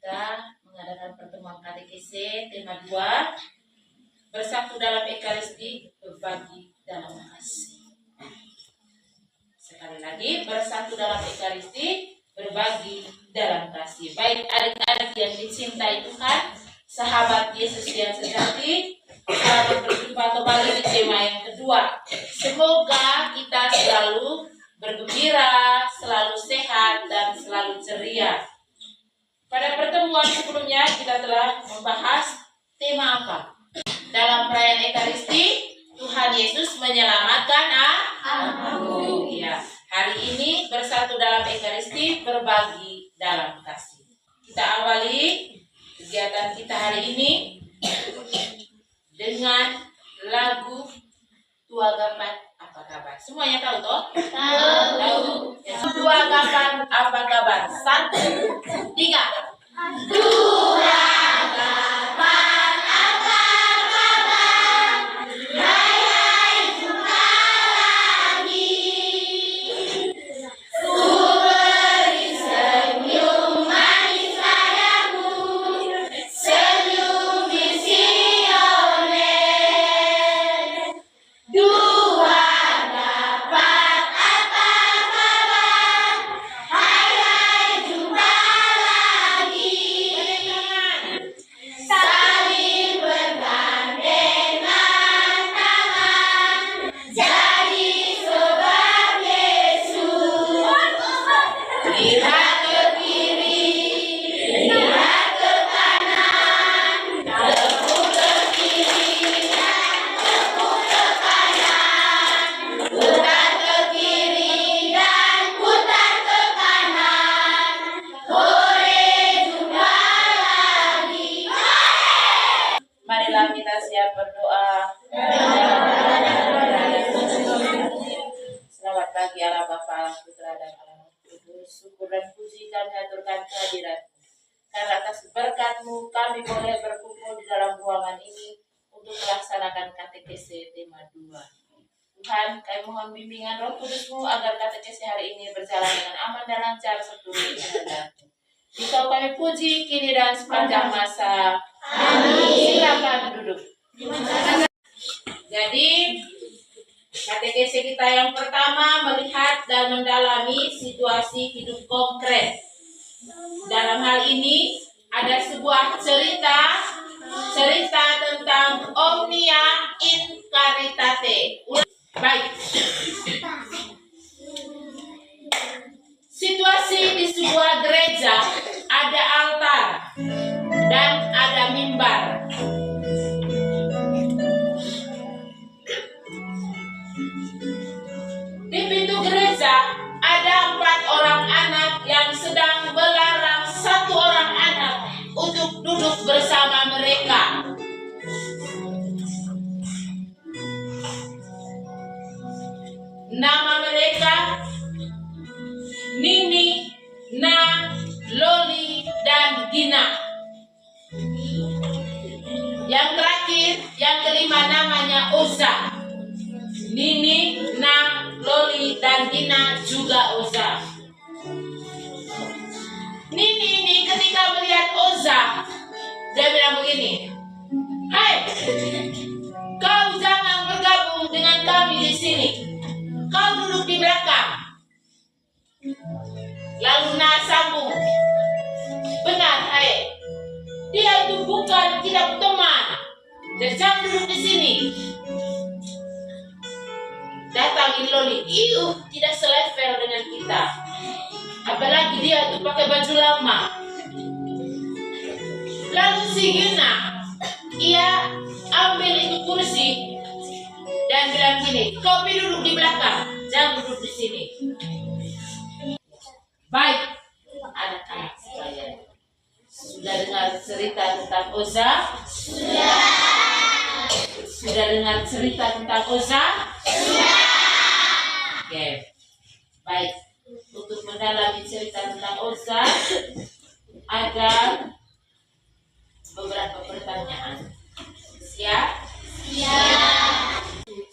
kita mengadakan pertemuan katekese tema 2, bersatu dalam Ekaristi, berbagi dalam kasih. Sekali lagi, bersatu dalam Ekaristi, berbagi dalam kasih. Baik adik-adik yang dicintai Tuhan, sahabat Yesus yang sejati, selamat berjumpa kembali di tema yang kedua. Semoga kita selalu bergembira, selalu sehat, dan selalu ceria. Pada pertemuan sebelumnya kita telah membahas tema apa? Dalam perayaan Ekaristi, Tuhan Yesus menyelamatkan aku. Ya, hari ini bersatu dalam Ekaristi, berbagi dalam kasih. Kita awali kegiatan kita hari ini dengan lagu Tua Gapan Apa Kabar. Semuanya tahu toh? Tahu. Tua Gapan Apa Kabar. 1, 3. Tua Gapan apa kabar? Hai hai jumpa lagi. Ku beri senyum manis padamu, senyum misioner. Dua dapat apa kabar? Hai hai jumpa lagi. Saling bergandengan tangan, jadi sobat Yesus. Lihat ke kiri, lihat ke kanan, tepuk ke kiri dan tepuk ke kanan, putar ke kiri dan putar ke kanan. Hore, jumpa lagi. Marilah kita siap berdoa. Selamat pagi Allah Bapa, Allah Putra dan Allah Roh Kudus. Syukur dan puji kami aturkan kehadirat. Karena atas berkat-Mu kami boleh berkumpul di dalam ruangan ini untuk melaksanakan katekese tema 2. Tuhan, kami mohon bimbingan Roh Kudus-Mu agar katekese hari ini berjalan dengan aman dan lancar seturut kehendak-Mu. Engkau kami puji kini dan sepanjang masa. Amin. Silakan duduk. Jadi katekese kita yang pertama melihat dan mendalami situasi hidup konkret. Dalam hal ini ada sebuah cerita tentang Omnia in Caritate. Baik. Situasi di sebuah gereja, ada altar dan ada mimbar. Di pintu gereja ada 4 orang anak yang sedang melarang 1 orang anak untuk duduk bersama mereka. Nama mereka Nini, Na, Loli, dan Gina. Yang terakhir, yang kelima namanya Oza. Nini, Na, Loli, dan Gina juga Oza. Nini ini ketika melihat Oza, dia bilang begini, "Hai, kau jangan bergabung dengan kami di sini. Kau duduk di belakang." Lalu Na sambung, "Benar, hai. Dia itu bukan tidak teman. Dan jangan duduk di sini." Datang Loli, tidak selevel dengan kita. Apalagi dia itu pakai baju lama. Lalu si Gina, ia ambil itu kursi dan bilang gini, "Kau duduk di belakang, jangan duduk di sini." Baik, anak-anak sekalian, sudah dengar cerita tentang Oza? Sudah dengar cerita tentang Oza? Oke. Baik, untuk mendalami cerita tentang Oza, ada beberapa pertanyaan. Siap? Siap.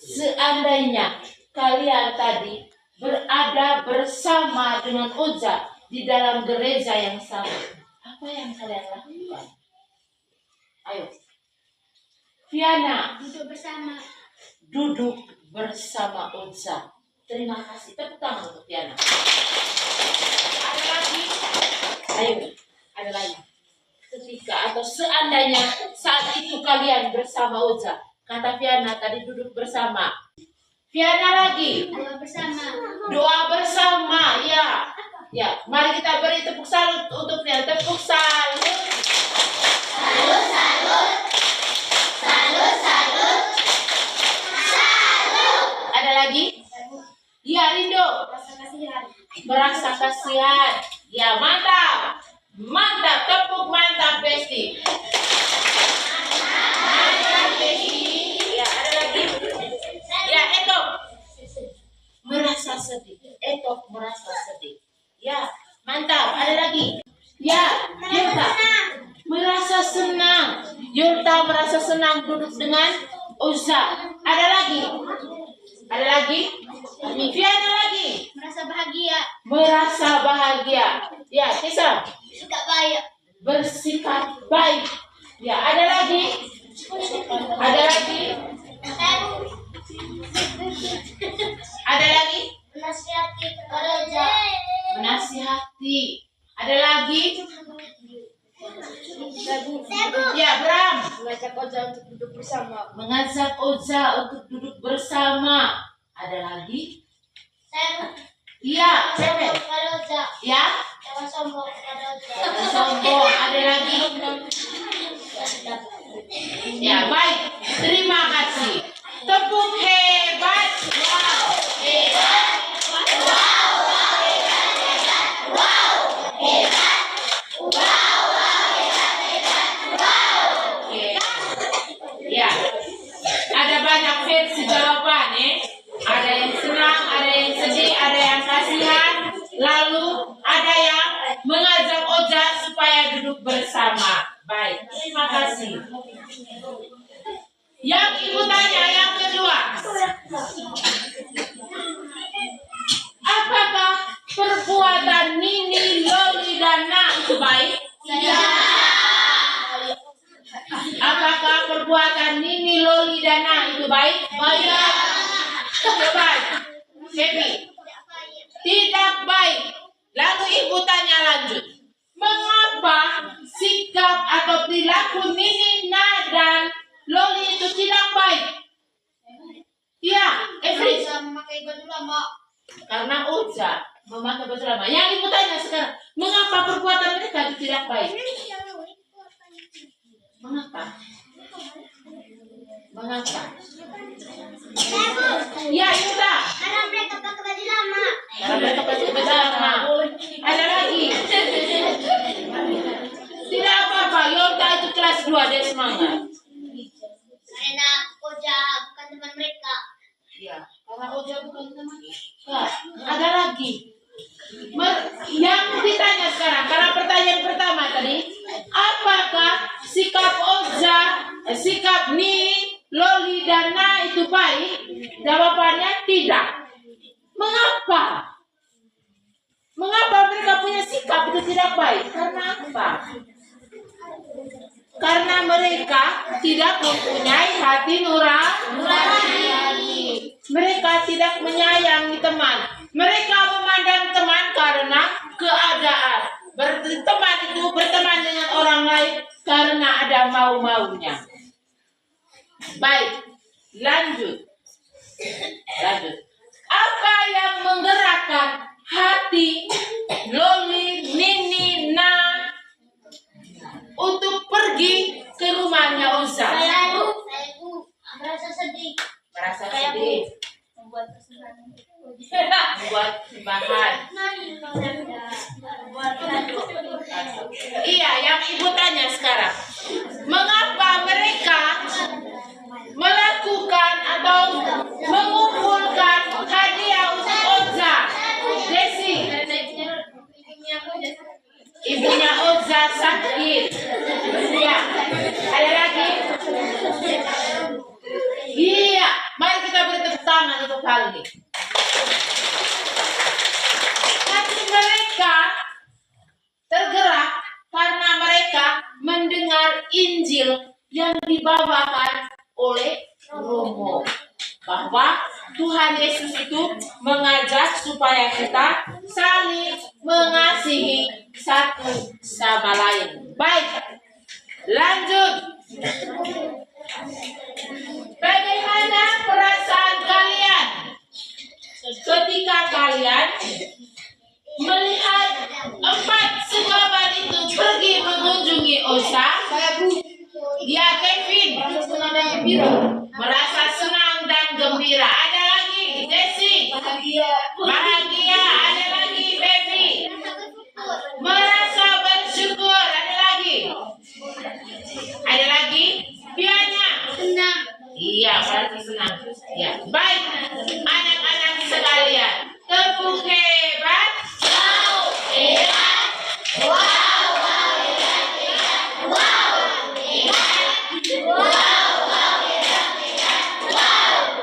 Seandainya kalian tadi berada bersama dengan Oza di dalam gereja yang sama, apa Apa yang kalian lakukan? Ayo. Fiana. Duduk bersama. Duduk bersama Unsa. Terima kasih. Tepuk tangan untuk Fiana. Ada lagi? Ayo. Ada lagi. Ketika atau seandainya saat itu kalian bersama Unsa. Kata Fiana tadi duduk bersama. Fiana lagi. Doa bersama. Doa bersama. Ya. Ya. Mari kita beri tepuk salut untuk Fiana. Tepuk salut. Salut, salut. Salut, salut. Salut. Ada lagi? Ya, Rindo. Rasa kasihan. Merasa kasihan. Ya, mantap. Mantap. Tepuk mantap, Besti. Mantap, Besti. Ya, ada lagi? Ya, Etok. Merasa sedih. Etok merasa sedih. Ya, mantap. Ada lagi? Ya, Yurta. Merasa senang. Yurta merasa senang duduk dengan Uza. Ada lagi? Ada lagi? Fiana lagi? Merasa bahagia. Merasa bahagia. Ya, Kisah. Suka baik. Bersikap baik. Ya, ada lagi? Ada lagi? Ada lagi? Menasihati kerja. Menasihati. Ada lagi? Sebu. Ya, Bram. Mengajak Oza untuk duduk bersama. Mengajak Oza untuk duduk bersama. Ada lagi? Sebu. Iya, Pepe. Kepada Oza. Ya, Jangan sombong kepada Oza. jangan sombong. Ada lagi? Ya, baik. Terima kasih. Tepuk hebat. Wow. Hebat. Ya, ada banyak versi jawaban Ada yang senang, ada yang sedih, ada yang kasihan. Lalu ada yang mengajak Oza supaya duduk bersama. Baik, terima kasih. Yang ibu tanya yang kedua. Apakah perbuatan Nini, Loli, dan Na itu baik? Iya. Apakah perbuatan Nini, Loli, dan Na itu baik? Baik. Coba, Happy. Tidak baik. Lalu ibu tanya lanjut. Mengapa sikap atau perilaku Nini, Na, dan Loli itu tidak baik? Ya, Every. Memakai baju lama. Karena Oza memakai baju lama. Yang ibu tanya sekarang, mengapa perbuatan mereka itu tidak baik? Mengapa? Mengapa? Ya, Yuta. Karena mereka pakai baju lama. Karena mereka pakai baju lama. Ada lagi? Tidak apa-apa. Yuta itu kelas 2, dia semangat. Karena Oza bukan teman mereka. Ya, karena Oza bukan teman kita. Ada lagi? Yang ditanya sekarang, karena pertanyaan pertama tadi, apakah sikap Oza, sikap Nini, Loli, dan Na itu baik? Jawabannya tidak. Mengapa? Mengapa mereka punya sikap itu tidak baik? Karena apa? Karena mereka tidak mempunyai hati nurani. Mereka tidak menyayangi teman. Mereka memandang teman karena keadaan. Berteman itu berteman dengan orang lain karena ada mau-maunya. Baik, lanjut. Apa yang menggerakkan hati Loli, Nini, Na untuk pergi ke rumahnya Uza? Saya merasa sedih. Merasa sedih. Membuat kesalahan. Membuat sembahan. Iya, yang ibu tanya sekarang, mengapa mereka melakukan atau mengumpulkan hadiah untuk Oza? Desi, ibunya Oza sakit. Ya, ada lagi? Injil yang dibawakan oleh Romo, bahwa Tuhan Yesus itu mengajak supaya kita saling mengasihi satu sama lain. Baik, lanjut. Bagaimana perasaan kalian ketika kalian melihat 4 sekawan itu pergi mengunjungi Osa? Ya, Kevin merasa senang dan gembira. Ada lagi, Desi bahagia. Ada lagi, Baby merasa bersyukur. Ada lagi, Piana Senang. iya, berarti senang. Ya, baik, anak-anak sekalian, tepuk hebat.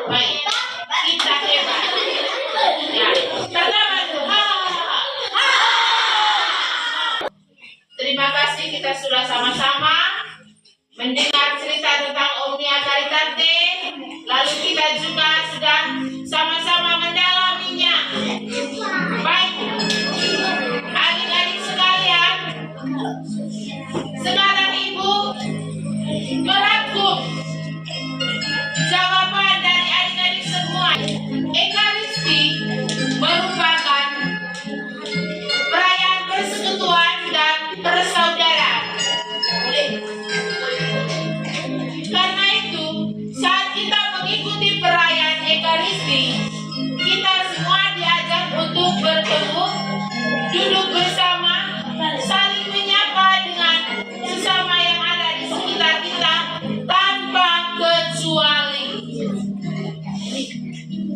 Baik, kita hebat. Ya, pertama tuh. Terima kasih, kita sudah sama-sama mendengar cerita tentang Omnia Caritate. Lalu kita juga sudah sama-sama mendalaminya. Baik, adik-adik sekalian, sekarang Ibu merangkum jawaban dari adik-adik semua. Ekaristi merupakan perayaan persekutuan dan persaudaraan. Karena itu, saat kita mengikuti perayaan Ekaristi, kita semua diajak untuk bertemu, duduk bersama, saling menyapa dengan sesama yang ada di sekitar kita tanpa kecuali.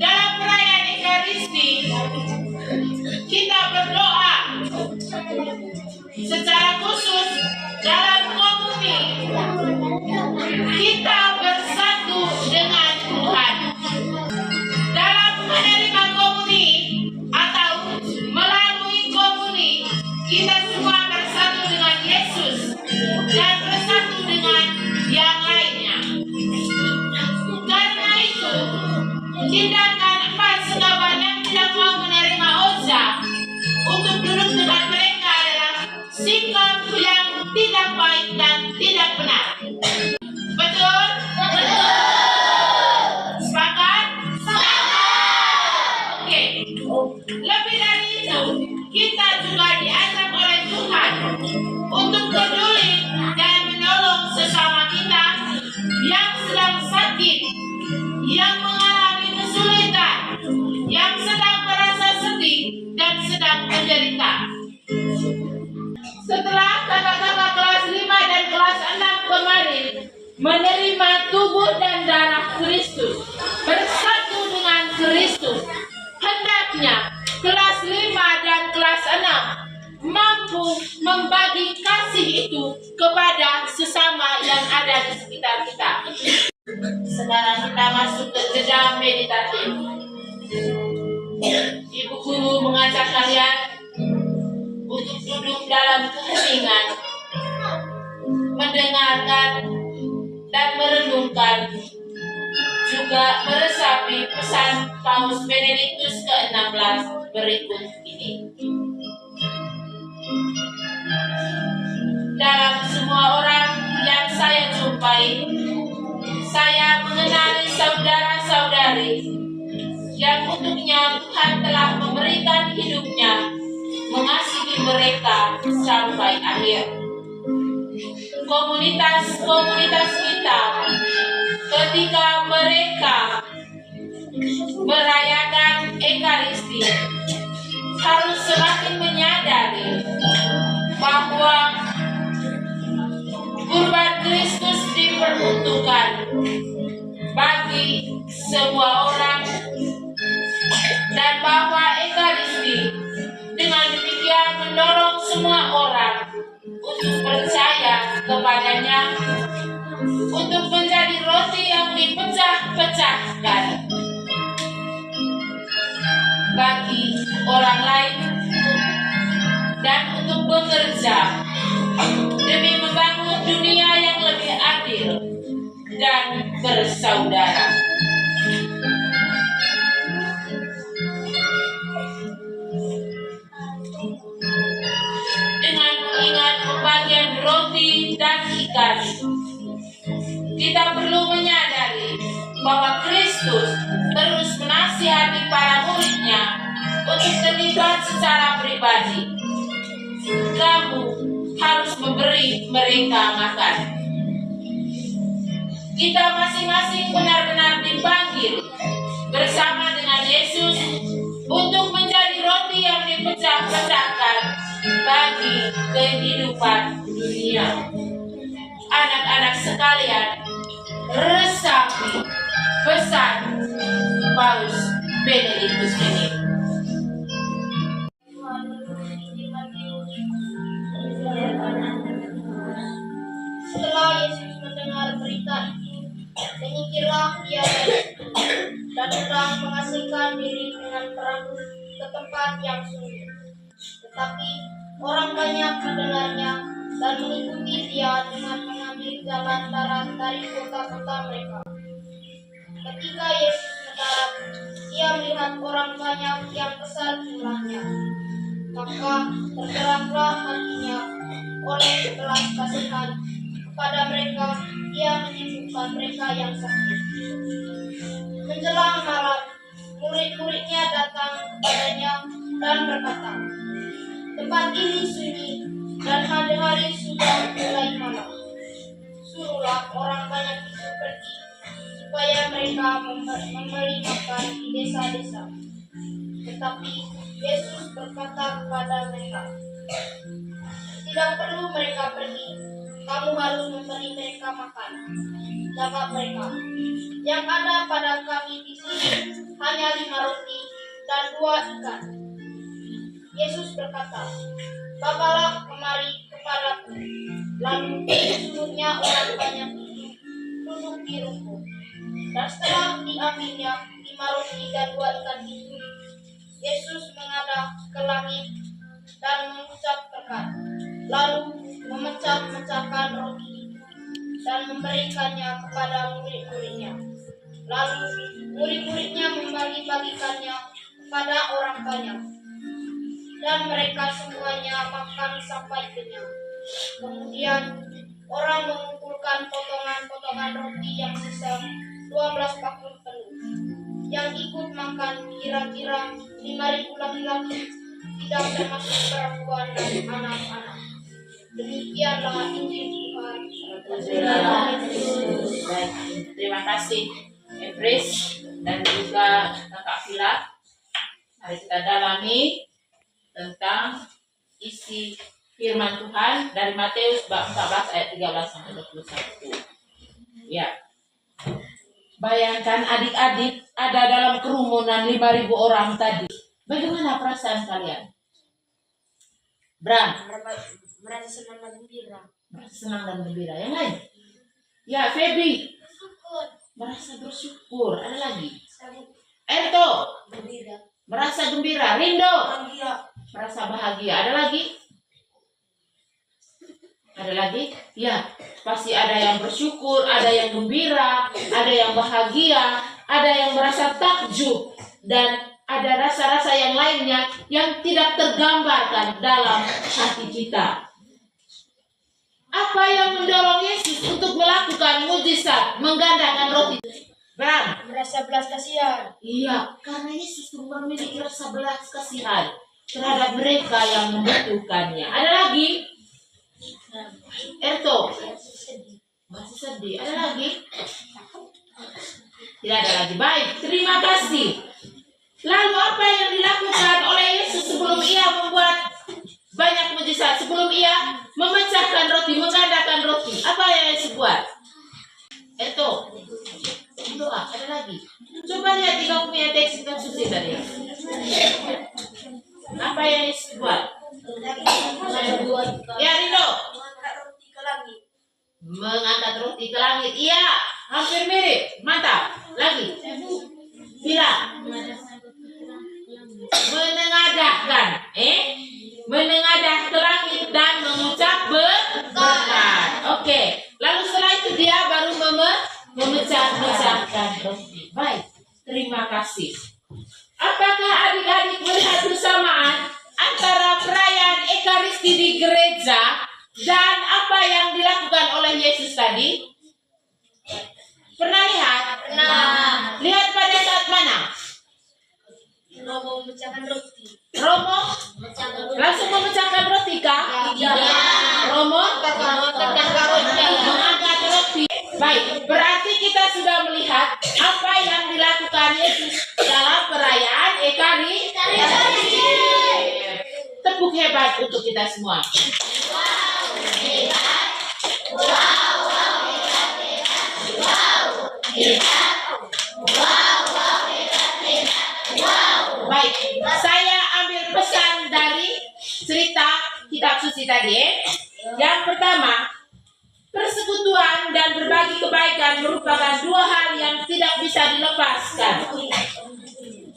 Dalam perayaan Ekaristi, kita berdoa secara khusus dalam komuni. Kita bersatu dengan Tuhan. Dalam menerima komuni atau melalui komuni, kita semua bersatu dengan Yesus dan bersatu dengan yang lainnya. Karena itu, tindakan 4 sekawan yang tidak mau menerima Oza untuk duduk dengan mereka adalah sikap yang tidak baik dan tidak benar. Betul? Sepakat? Oke. Lebih dari itu, kita juga diajak oleh Tuhan untuk peduli dan menolong sesama kita yang sedang sakit, yang mengalami kesulitan, yang sedang merasa sedih dan sedang menderita. Setelah kakak-kakak kelas 5 dan kelas 6 kemarin menerima tubuh dan darah Kristus, bersatu dengan Kristus, hendaknya kelas 5 dan kelas 6 mampu membagi kasih itu kepada sesama yang ada di sekitar kita. Sekarang kita masuk ke jeda meditatif. Ibu guru mengajak kalian untuk duduk dalam keheningan, mendengarkan dan merenungkan, juga meresapi pesan Paus Benediktus ke-16 berikut ini. Dalam semua orang yang saya jumpai, saya mengenali saudara-saudari yang untuknya Tuhan telah memberikan hidupnya, mengasihi mereka sampai akhir. Komunitas-komunitas kita, ketika mereka merayakan Ekaristi, harus semakin menyadari bahwa kurban Kristus diperuntukkan bagi semua orang, dan bahwa Ekaristi dengan demikian mendorong semua orang untuk percaya kepadanya, untuk menjadi roti yang dipecah-pecahkan bagi orang lain, dan untuk bekerja demi membangun dunia yang lebih bersaudara. Dengan mengingat pembagian roti dan ikan, kita perlu menyadari bahwa Kristus terus menasihati para muridnya untuk terlibat secara pribadi. Kamu harus memberi mereka makan. Kita masing-masing benar-benar dipanggil bersama dengan Yesus untuk menjadi roti yang dipecah-pecahkan bagi kehidupan dunia. Anak-anak sekalian, resapi pesan Paus Benediktus ini. Setelah Yesus mendengar berita itu, menyingkirlah ia dan hendak mengasingkan diri dengan perahu ke tempat yang sunyi. Tetapi orang banyak mendengarnya dan mengikuti dia dengan mengambil jalan darat dari kota-kota mereka. Ketika Yesus mendarat, ia melihat orang banyak yang besar jumlahnya. Maka tergeraklah hatinya oleh belas kasihan kepada mereka, ia menyembuhkan mereka yang sakit. Menjelang malam, murid-muridnya datang kepadanya dan berkata, "Tempat ini sunyi dan hari-hari sudah mulai malam. Suruhlah orang banyak itu pergi, supaya mereka memberi makan di desa-desa." Tetapi Yesus berkata kepada mereka, "Tidak perlu mereka pergi, kamu harus memberi mereka makan." Jawab mereka, "Yang ada pada kami di sini hanya 5 roti dan 2 ikan." Yesus berkata, "Bawalah kemari kepadaku." Lalu disuruhnya orang banyak itu duduk di rumput. Dan setelah diambilnya 5 roti dan 2 ikan itu, Yesus menghadap ke langit dan mengucap berkat, lalu memecah-mecahkan roti itu dan memberikannya kepada murid-muridnya. Lalu murid-muridnya membagi-bagikannya kepada orang banyak, dan mereka semuanya makan sampai kenyang. Kemudian orang mengumpulkan potongan-potongan roti yang sisa 12 bakul penuh. Yang ikut makan kira-kira 5.000 laki-laki, tidak termasuk perempuan dan anak-anak. Demikianlah Injil Tuhan. Baik, terima kasih Efris dan juga Kakak Vila. Mari kita dalami tentang isi firman Tuhan dari Matius bab 14 ayat 13 sampai 21. Ya. Bayangkan adik-adik ada dalam kerumunan 5.000 orang tadi. Bagaimana perasaan kalian? Bram? Merasa senang dan gembira. Merasa senang dan gembira. Yang lain? Ya, Feby? Bersyukur. Merasa bersyukur. Ada lagi? Erto? Gembira. Merasa gembira. Rindo? Bahagia. Merasa bahagia. Ada lagi? Ada lagi? Ya, pasti ada yang bersyukur, ada yang gembira, ada yang bahagia, ada yang merasa takjub, dan ada rasa-rasa yang lainnya yang tidak tergambarkan dalam hati kita. Apa yang mendorong Yesus untuk melakukan mujizat menggandakan roti? Bram? Merasa belas kasihan. Iya, karena Yesus memiliki rasa belas kasihan terhadap mereka yang membutuhkannya. Ada lagi? Erto? Masih sedih. Ada lagi? Tidak ada lagi. Baik, terima kasih. Lalu apa yang dilakukan oleh Yesus sebelum ia membuat banyak mujizat? Sebelum ia memecahkan roti, menggandakan roti, apa yang Yesus buat? Erto? Doa. Ada lagi? Coba lihat di kamu punya teks konstruksi tadi. Apa yang Yesus buat? Ya, Rindo. Mengangkat roti ke langit. Iya, hampir mirip. Mantap. Lagi. Bila menengadahkan, menengadah ke langit dan mengucap berkat. Oke. Lalu setelah itu dia baru memecah-mecah oleh Yesus tadi? Pernah lihat? Pernah. Lihat pada saat mana? Romo memecahkan roti. Romo Memecahkan roti. langsung memecahkan roti kah? Romo mengangkat roti. Baik, berarti kita sudah melihat apa yang dilakukan Yesus dalam perayaan Ekaristi. Tepuk hebat untuk kita semua. Baik, saya ambil pesan dari cerita kitab suci tadi. Yang pertama, persekutuan dan berbagi kebaikan merupakan dua hal yang tidak bisa dilepaskan.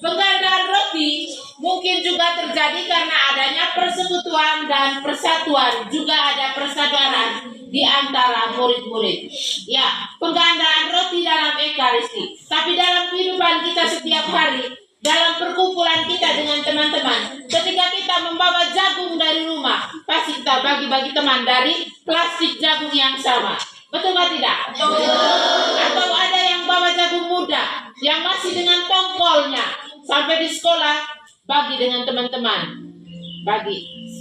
Penggandaan roti mungkin juga terjadi karena adanya persekutuan dan persatuan, juga ada persaudaraan di antara murid-murid. Ya, penggandaan roti dalam Ekaristi. Tapi dalam kehidupan kita setiap hari, dalam perkumpulan kita dengan teman-teman, ketika kita membawa jagung dari rumah, pasti kita bagi-bagi teman dari plastik jagung yang sama. Betul atau tidak? Atau ada yang bawa jagung muda yang masih dengan tongkolnya, sampai di sekolah bagi dengan teman-teman, bagi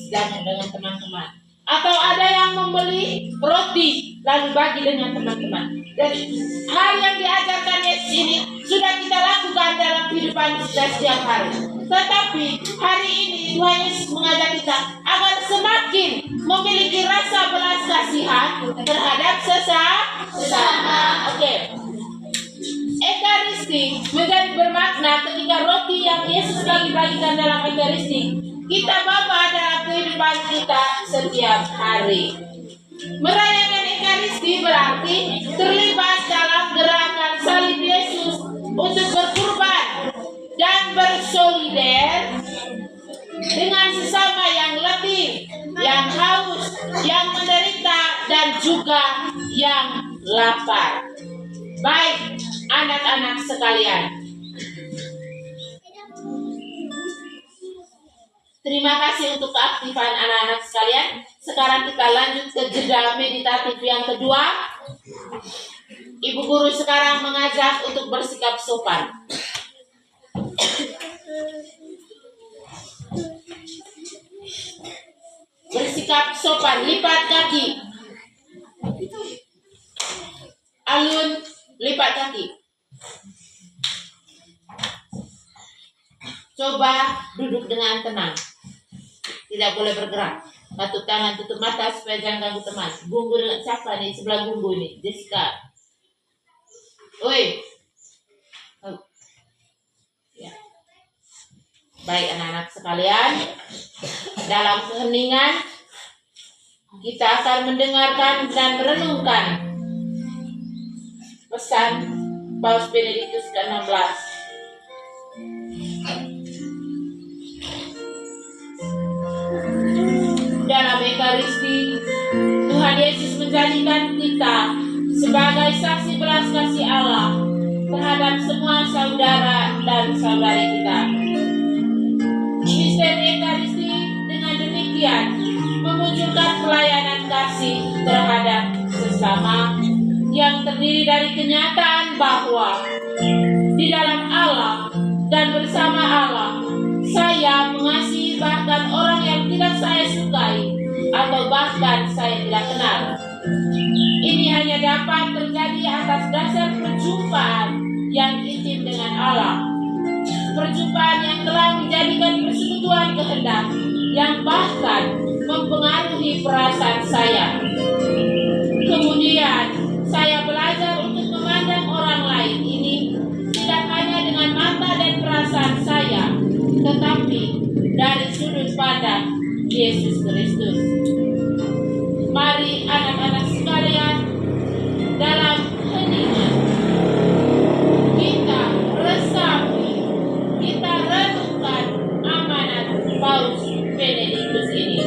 jagung dengan teman-teman. Atau ada yang membeli roti lalu bagi dengan teman-teman. Jadi hal yang diajarkan Yesus ini sudah kita lakukan dalam kehidupan kita setiap hari. Tetapi hari ini Tuhan Yesus mengajak kita agar semakin memiliki rasa belas kasihan terhadap sesama. Oke. Ekaristi menjadi bermakna ketika roti yang Yesus bagi-bagikan dalam Ekaristi kita bawa dalam kehidupan kita setiap hari. Merayakan Ekaristi berarti terlibat dalam gerakan salib Yesus untuk berkorban dan bersolider dengan sesama yang letih, yang haus, yang menderita, dan juga yang lapar. Baik, anak-anak sekalian, terima kasih untuk keaktifan anak-anak sekalian. Sekarang kita lanjut ke jeda meditatif yang kedua. Ibu guru sekarang mengajak untuk bersikap sopan. Bersikap sopan, lipat kaki. Alun, lipat kaki. Coba duduk dengan tenang. Tidak boleh bergerak. Batu tangan, tutup mata supaya jangan ganggu teman. Gunggu dengan siapa nih? Sebelah gunggu nih, Jessica. Oi. Oh. Ya. Baik anak-anak sekalian, dalam keheningan kita akan mendengarkan dan merenungkan pesan Paus Benediktus ke-16. Dalam Ekaristi, Tuhan Yesus menjadikan kita sebagai saksi belas kasih Allah terhadap semua saudara dan saudari kita. Misteri Ekaristi dengan demikian memunculkan pelayanan kasih terhadap sesama yang terdiri dari kenyataan bahwa di dalam Allah dan bersama Allah saya mengasihi bahkan orang yang tidak saya sukai atau bahkan saya tidak kenal. Ini hanya dapat terjadi atas dasar perjumpaan yang intim dengan Allah. Perjumpaan yang telah menjadikan persekutuan kehendak yang bahkan mempengaruhi perasaan saya. Kemudian saya belajar untuk memandang orang lain ini tidak hanya dengan mata dan perasaan saya, tetapi dari sudut pandang Yesus Kristus. Mari anak-anak sekalian, dalam heningan kita resapi, kita renungkan amanat Paus Benediktus ini.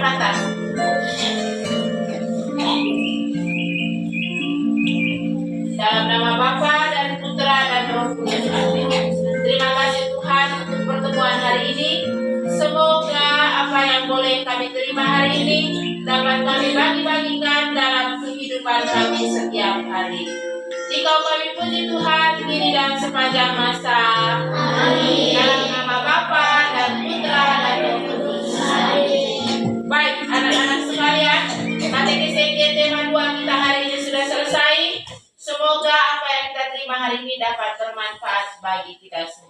kesepakatan. Dalam nama Bapa dan Putra dan Roh Kudus. Amin. Terima kasih Tuhan untuk pertemuan hari ini. Semoga apa yang boleh kami terima hari ini dapat kami bagi-bagikan dalam kehidupan kami setiap hari. Jika kami puji Tuhan kini dan sepanjang masa. Amin. Dalam nama Bapa dan Putra dan Roh Kudus. Amin. Baik anak-anak sekalian, katekesi tema 2 kita hari ini sudah selesai. Semoga apa yang kita terima hari ini dapat bermanfaat bagi kita semua.